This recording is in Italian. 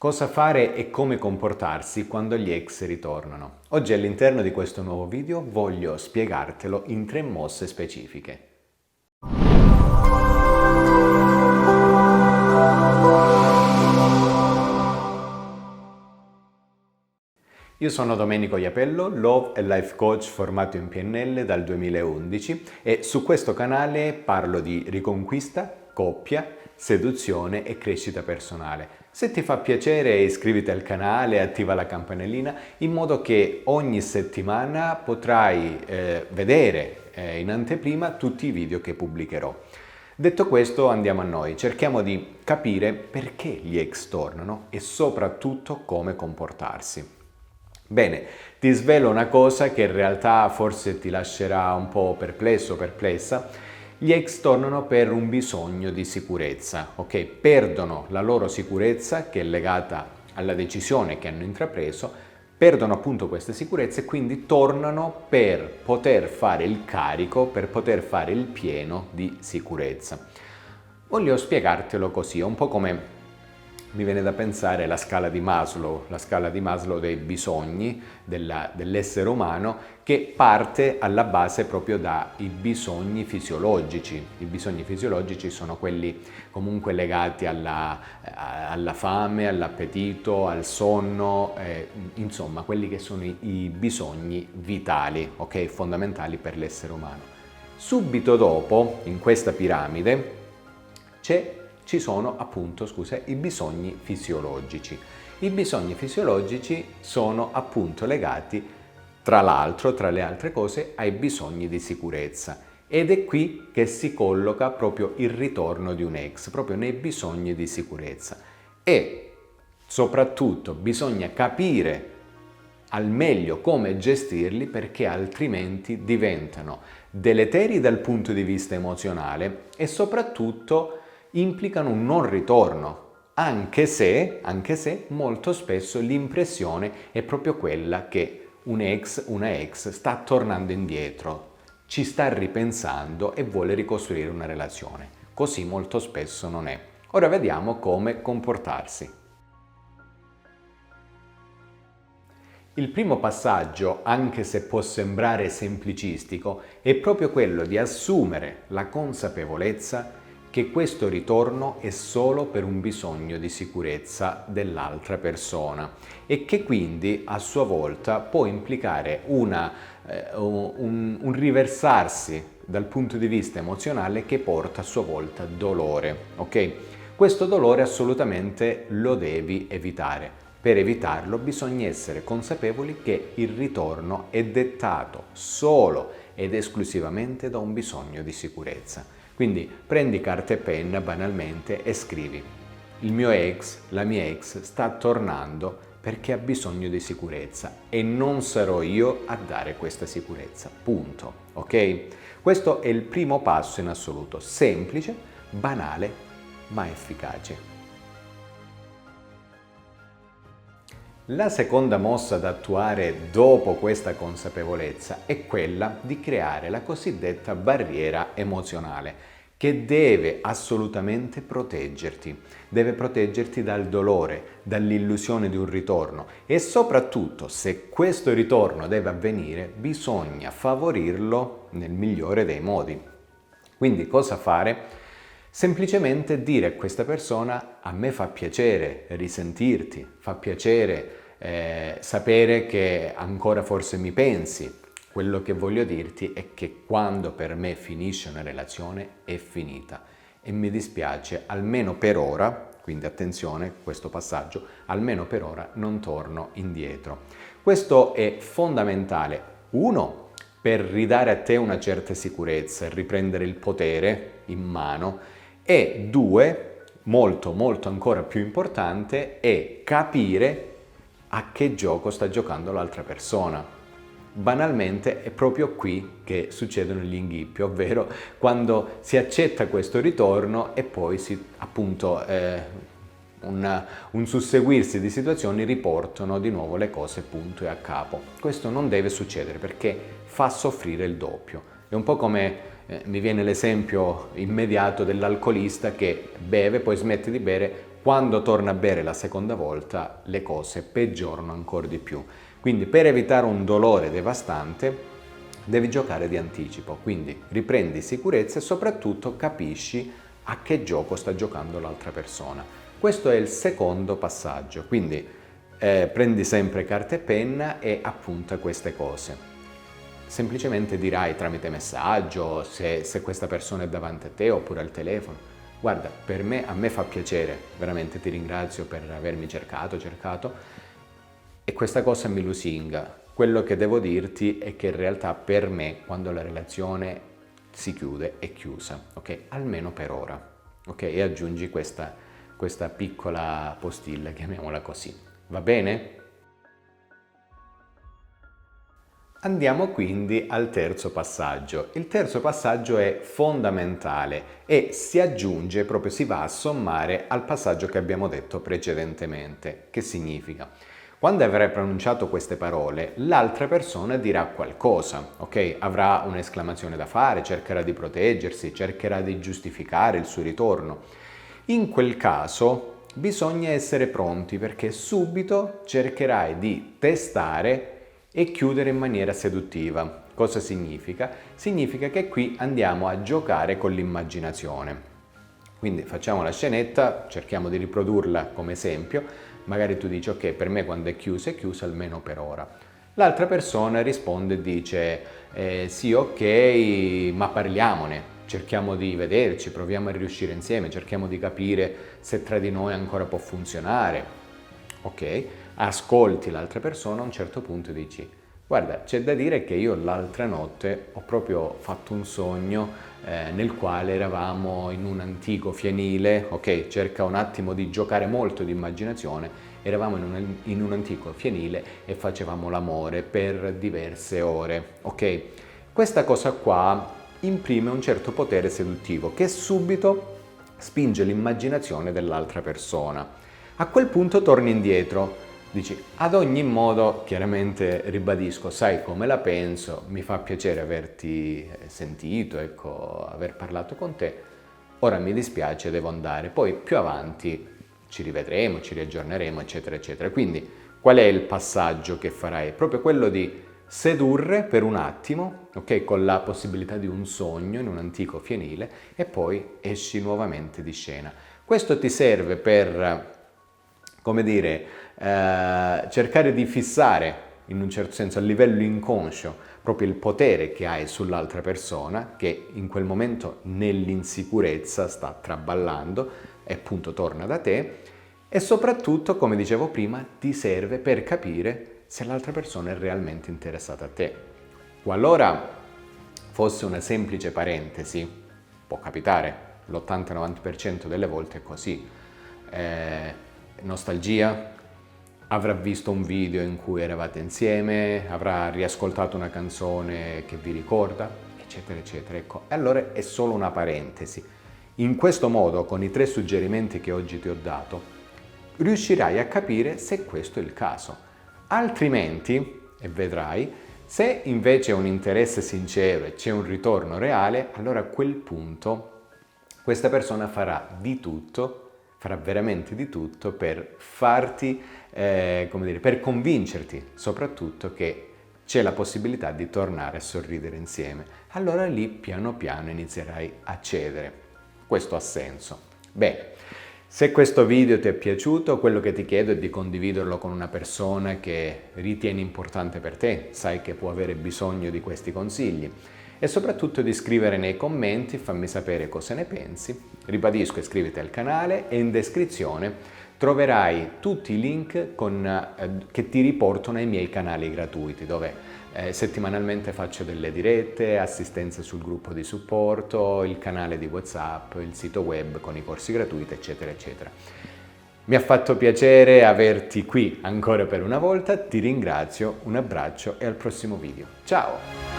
Cosa fare e come comportarsi quando gli ex ritornano? Oggi all'interno di questo nuovo video voglio spiegartelo in 3 mosse specifiche. Io sono Domenico Iapello, Love e Life Coach formato in PNL dal 2011 e su questo canale parlo di riconquista, coppia, seduzione e crescita personale. Se ti fa piacere iscriviti al canale e attiva la campanellina in modo che ogni settimana potrai vedere in anteprima tutti i video che pubblicherò. Detto questo, andiamo a noi. Cerchiamo di capire perché gli ex tornano e soprattutto come comportarsi. Bene, ti svelo una cosa che in realtà forse ti lascerà un po' perplesso o perplessa. Gli ex tornano per un bisogno di sicurezza, ok? Perdono la loro sicurezza che è legata alla decisione che hanno intrapreso, perdono appunto questa sicurezza e quindi tornano per poter fare il carico, per poter fare il pieno di sicurezza. Voglio spiegartelo così, è un po' come mi viene da pensare la scala di Maslow dei bisogni dell'essere umano che parte alla base proprio dai bisogni fisiologici. I bisogni fisiologici sono quelli comunque legati alla fame, all'appetito, al sonno, insomma quelli che sono i bisogni vitali, ok? Fondamentali per l'essere umano. Subito dopo, in questa piramide, ci sono appunto, i bisogni fisiologici. I bisogni fisiologici sono appunto legati, tra l'altro, tra le altre cose, ai bisogni di sicurezza. Ed è qui che si colloca proprio il ritorno di un ex, proprio nei bisogni di sicurezza. E soprattutto bisogna capire al meglio come gestirli perché altrimenti diventano deleteri dal punto di vista emozionale e soprattutto implicano un non ritorno, anche se molto spesso l'impressione è proprio quella che una ex sta tornando indietro, ci sta ripensando e vuole ricostruire una relazione. Così molto spesso non è. Ora vediamo come comportarsi. Il primo passaggio, anche se può sembrare semplicistico, è proprio quello di assumere la consapevolezza che questo ritorno è solo per un bisogno di sicurezza dell'altra persona e che quindi a sua volta può implicare un riversarsi dal punto di vista emozionale che porta a sua volta dolore, ok? Questo dolore assolutamente lo devi evitare. Per evitarlo bisogna essere consapevoli che il ritorno è dettato solo ed esclusivamente da un bisogno di sicurezza. Quindi prendi carta e penna banalmente e scrivi: il mio ex, la mia ex sta tornando perché ha bisogno di sicurezza e non sarò io a dare questa sicurezza. Punto. Ok? Questo è il primo passo in assoluto, semplice, banale, ma efficace. La seconda mossa da attuare dopo questa consapevolezza è quella di creare la cosiddetta barriera emozionale che deve assolutamente proteggerti. Deve proteggerti dal dolore, dall'illusione di un ritorno e soprattutto, se questo ritorno deve avvenire, bisogna favorirlo nel migliore dei modi. Quindi cosa fare? Semplicemente dire a questa persona: a me fa piacere risentirti, fa piacere sapere che ancora forse mi pensi. Quello che voglio dirti è che quando per me finisce una relazione è finita e mi dispiace, almeno per ora, quindi attenzione questo passaggio, almeno per ora non torno indietro. Questo è fondamentale, uno, per ridare a te una certa sicurezza e riprendere il potere in mano, e due, molto ancora più importante, è capire a che gioco sta giocando l'altra persona. Banalmente è proprio qui che succedono gli inghippi, ovvero quando si accetta questo ritorno e poi un susseguirsi di situazioni riportano di nuovo le cose punto e a capo. Questo non deve succedere perché fa soffrire il doppio. È un po' come mi viene l'esempio immediato dell'alcolista che beve, poi smette di bere quando torna a bere la seconda volta le cose peggiorano ancora di più. Quindi per evitare un dolore devastante devi giocare di anticipo, quindi riprendi sicurezza e soprattutto capisci a che gioco sta giocando l'altra persona. Questo è il secondo passaggio, quindi prendi sempre carta e penna e appunta queste cose. Semplicemente dirai tramite messaggio se questa persona è davanti a te oppure al telefono: guarda, a me fa piacere, veramente ti ringrazio per avermi cercato e questa cosa mi lusinga. Quello che devo dirti è che in realtà per me quando la relazione si chiude è chiusa, ok? Almeno per ora, ok? E aggiungi questa piccola postilla, chiamiamola così, va bene? Andiamo quindi al terzo passaggio. Il terzo passaggio è fondamentale e si aggiunge, proprio si va a sommare al passaggio che abbiamo detto precedentemente. Che significa? Quando avrai pronunciato queste parole, l'altra persona dirà qualcosa, ok? Avrà un'esclamazione da fare, cercherà di proteggersi, cercherà di giustificare il suo ritorno. In quel caso bisogna essere pronti perché subito cercherai di testare e chiudere in maniera seduttiva. Cosa significa? Significa che qui andiamo a giocare con l'immaginazione. Quindi facciamo la scenetta, cerchiamo di riprodurla come esempio, magari tu dici ok, per me quando è chiusa almeno per ora. L'altra persona risponde e dice sì, ok, ma parliamone, cerchiamo di vederci, proviamo a riuscire insieme, cerchiamo di capire se tra di noi ancora può funzionare. Ok? Ascolti l'altra persona, a un certo punto dici: guarda, c'è da dire che io l'altra notte ho proprio fatto un sogno nel quale eravamo in un antico fienile, ok? Cerca un attimo di giocare molto di immaginazione, eravamo in un antico fienile e facevamo l'amore per diverse ore, ok? Questa cosa qua imprime un certo potere seduttivo che subito spinge l'immaginazione dell'altra persona. A quel punto torni indietro, dici: ad ogni modo, chiaramente ribadisco, sai come la penso, mi fa piacere averti sentito, ecco, aver parlato con te, ora mi dispiace, devo andare, poi più avanti ci rivedremo, ci riaggiorneremo, eccetera, eccetera. Quindi qual è il passaggio che farai? Proprio quello di sedurre per un attimo, ok, con la possibilità di un sogno in un antico fienile e poi esci nuovamente di scena. Questo ti serve per, come dire, cercare di fissare in un certo senso a livello inconscio proprio il potere che hai sull'altra persona che in quel momento nell'insicurezza sta traballando e appunto torna da te e soprattutto, come dicevo prima, ti serve per capire se l'altra persona è realmente interessata a te. Qualora fosse una semplice parentesi, può capitare, l'80-90% delle volte è così, nostalgia, avrà visto un video in cui eravate insieme, avrà riascoltato una canzone che vi ricorda, eccetera, eccetera. Ecco, e allora è solo una parentesi. In questo modo, con i 3 suggerimenti che oggi ti ho dato, riuscirai a capire se questo è il caso. Altrimenti, e vedrai, se invece è un interesse sincero e c'è un ritorno reale, allora a quel punto questa persona farà di tutto, farà veramente di tutto per farti, come dire, per convincerti soprattutto che c'è la possibilità di tornare a sorridere insieme. Allora lì piano piano inizierai a cedere. Questo ha senso. Bene, se questo video ti è piaciuto, quello che ti chiedo è di condividerlo con una persona che ritieni importante per te, sai che può avere bisogno di questi consigli. E soprattutto di scrivere nei commenti, fammi sapere cosa ne pensi. Ribadisco, iscriviti al canale e in descrizione troverai tutti i link che ti riportano ai miei canali gratuiti, dove settimanalmente faccio delle dirette, assistenze sul gruppo di supporto, il canale di WhatsApp, il sito web con i corsi gratuiti, eccetera, eccetera. Mi ha fatto piacere averti qui ancora per una volta, ti ringrazio, un abbraccio e al prossimo video. Ciao!